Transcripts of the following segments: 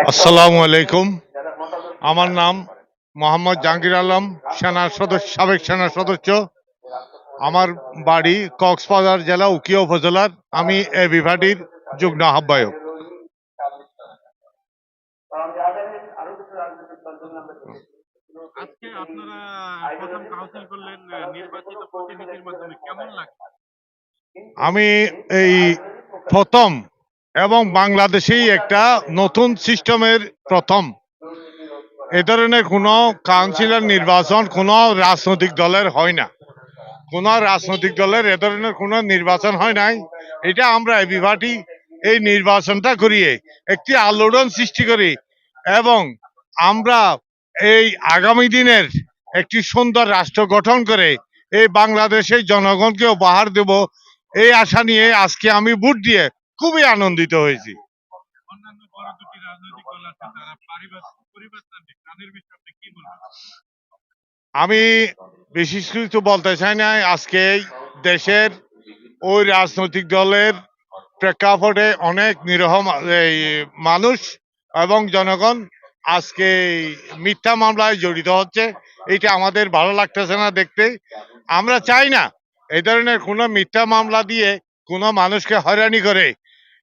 আসসালামু আলাইকুম। আমার নাম মোহাম্মদ জাহাঙ্গীর আলম, সাবেক সেনা সদস্য। আমার বাড়ি কক্সবাজার জেলা উখিয়া উপজেলার। আমি এবি পার্টির যুগ্ম আহ্বায়ক। আজকে আপনারা প্রথম কাউন্সিল করলেন নির্বাচিত প্রতিনিধির মাধ্যমে, কেমন লাগছে? আমি এই প্রথম এবং বাংলাদেশেই একটা নতুন সিস্টেমের প্রথম এ ধরনের কোনো কাউন্সিলর নির্বাচন কোনো রাজনৈতিক দলের হয় না। কোন রাজনৈতিক দলের এ ধরনের কোন নির্বাচন হয় নাই। এটা আমরা এবি পার্টি এই নির্বাচনটা করিয়ে একটি আলোড়ন সৃষ্টি করি এবং আমরা এই আগামী দিনের একটি সুন্দর রাষ্ট্র গঠন করে এই বাংলাদেশের জনগণকে উপহার দেব, এই আশা নিয়ে আজকে আমি ভোট দিয়ে খুবই আনন্দিত হয়েছি। অন্যান্য বড় দুটি রাজনৈতিক দল আছে, তারা পরিবারতান্ত্রিক, তাদের বিষয়ে আপনি কি বলবেন? আমি বিশেষ কিছু বলতে চাই না। আজকে দেশের ওই রাজনৈতিক দলের প্রেক্ষাপটে অনেক নিরীহ এই মানুষ এবং জনগণ আজকে এই মিথ্যা মামলায় জড়িত হচ্ছে। এটা আমাদের ভালো লাগতেছে না দেখতে। আমরা চাই না এই ধরনের কোনো মিথ্যা মামলা দিয়ে কোনো মানুষকে হয়রানি করে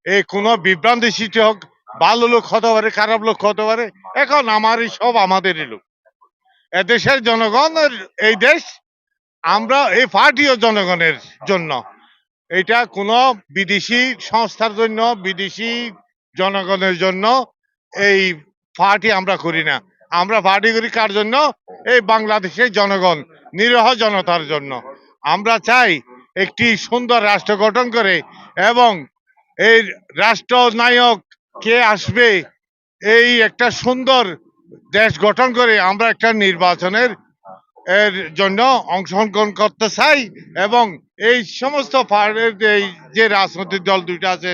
এই কোনো বিভ্রান্তি সৃষ্টি হোক। ভালো লোক হতে পারে, খারাপ লোক হতে পারে। এখন আমারই সব আমাদেরই লোক। এদেশের জনগণের এই দেশ, আমরা এই পার্টিও জনগণের জন্য। এটা কোনো বিদেশি সংস্থার জন্য, বিদেশি জনগণের জন্য এই পার্টি আমরা করি না। আমরা পার্টি করি কার জন্য? এই বাংলাদেশের জনগণ, নিরীহ জনতার জন্য। আমরা চাই একটি সুন্দর রাষ্ট্র গঠন করে এবং এই রাষ্ট্রনায়ক কে আসবে, এই একটা সুন্দর দেশ গঠন করে আমরা একটা নির্বাচনের এর জন্য অংশগ্রহণ করতে চাই এবং এই সমস্ত এই যে রাজনৈতিক দল দুইটা আছে,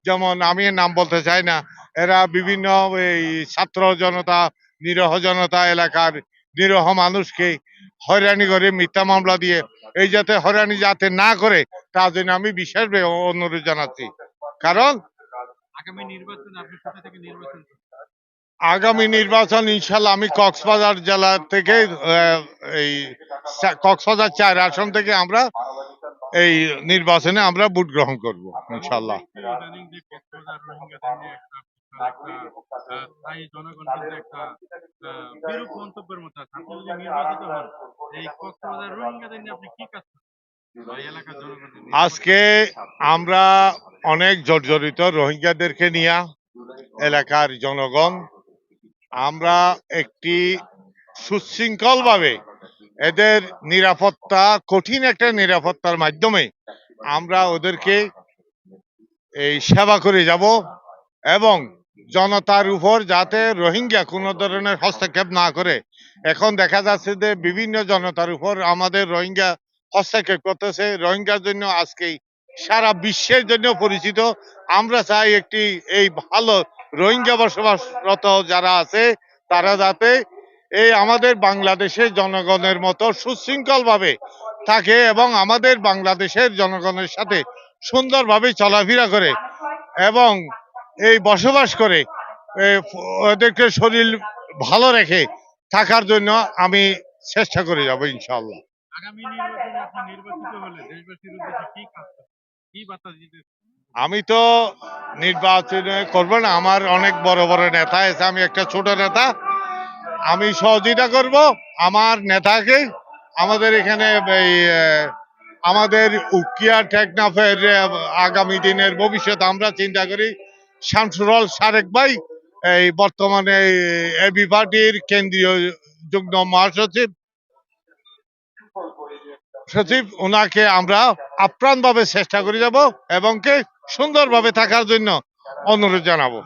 যেমন আমি এর নাম বলতে চাই না, এরা বিভিন্ন এই ছাত্র জনতা, নিরীহ জনতা, এলাকার নিরীহ মানুষকে হয়রানি করে মিথ্যা মামলা দিয়ে এই যাতে হয়রানি যাতে না করে তার জন্য আমি বিশেষভাবে অনুরোধ জানাচ্ছি। কারণ আগামী নির্বাচনে আপনি কোথা থেকে নির্বাচন করবেন? আগামী নির্বাচন ইনশাল্লাহ আমি কক্সবাজার জেলা থেকে এই কক্সবাজার ৪ আসন থেকে আমরা এই নির্বাচনে আমরা ভোট গ্রহণ করব ইনশাল্লাহ। ইদানিং যে কক্সবাজার রোহিঙ্গাদের নিয়ে একটা স্থায়ী জনগণ কিন্তু একটা বিরূপ মন্তব্যের মতো আছে। আপনি যদি নির্বাচিত হন, এই কক্সবাজার রোহিঙ্গাদের নিয়ে আপনি কি কাজ করবেন বা এই এলাকার জনগণের নিয়ে? আজকে আমরা অনেক জর্জরিত রোহিঙ্গাদেরকে নিয়ে এলাকার জনগণ আমরা একটি সুশৃঙ্খলভাবে এদের নিরাপত্তা, কঠিন একটা নিরাপত্তার মাধ্যমে আমরা ওদেরকে এই সেবা করে যাব এবং জনতার উপর যাতে রোহিঙ্গা কোনো ধরনের হস্তক্ষেপ না করে। এখন দেখা যাচ্ছে যে বিভিন্ন জনতার উপর আমাদের রোহিঙ্গা হস্তক্ষেপ করতেছে। রোহিঙ্গার জন্য আজকেই সারা বিশ্বের জন্য পরিচিত। আমরা চাই একটি এই ভালো রোহিঙ্গা বসবাসরত যারা আছে তারা যাতে এই আমাদের বাংলাদেশের জনগণের মতো সুশৃঙ্খলভাবে থাকে এবং আমাদের বাংলাদেশের জনগণের সাথে সুন্দরভাবে চলাফেরা করে এবং এই বসবাস করে ওদেরকে শরীর ভালো রেখে থাকার জন্য আমি চেষ্টা করে যাব ইনশাআল্লাহ। আগামী নির্বাচনে আপনি নির্বাচিত হলে দেশবাসীর উদ্দেশ্যে কি কাজ করবেন, কি বার্তা দিতে? আমি তো নির্বাচনে করব না, আমার অনেক বড় বড় নেতা আছে, আমি একটা ছোট নেতা। আমি সহযোগিতা করব আমার নেতাকে। আমাদের এখানে এই আমাদের উকিয়া টেকনাফের আগামী দিনের ভবিষ্যৎ আমরা চিন্তা করি। শামসুরল সারেক ভাই এই বর্তমানে এবি পার্টির কেন্দ্রীয় যুগ্ম মহাসচিব ওনাকে আমরা আপ্রাণভাবে চেষ্টা করে যাব এবং কে সুন্দরভাবে থাকার জন্য অনুরোধ জানাবো।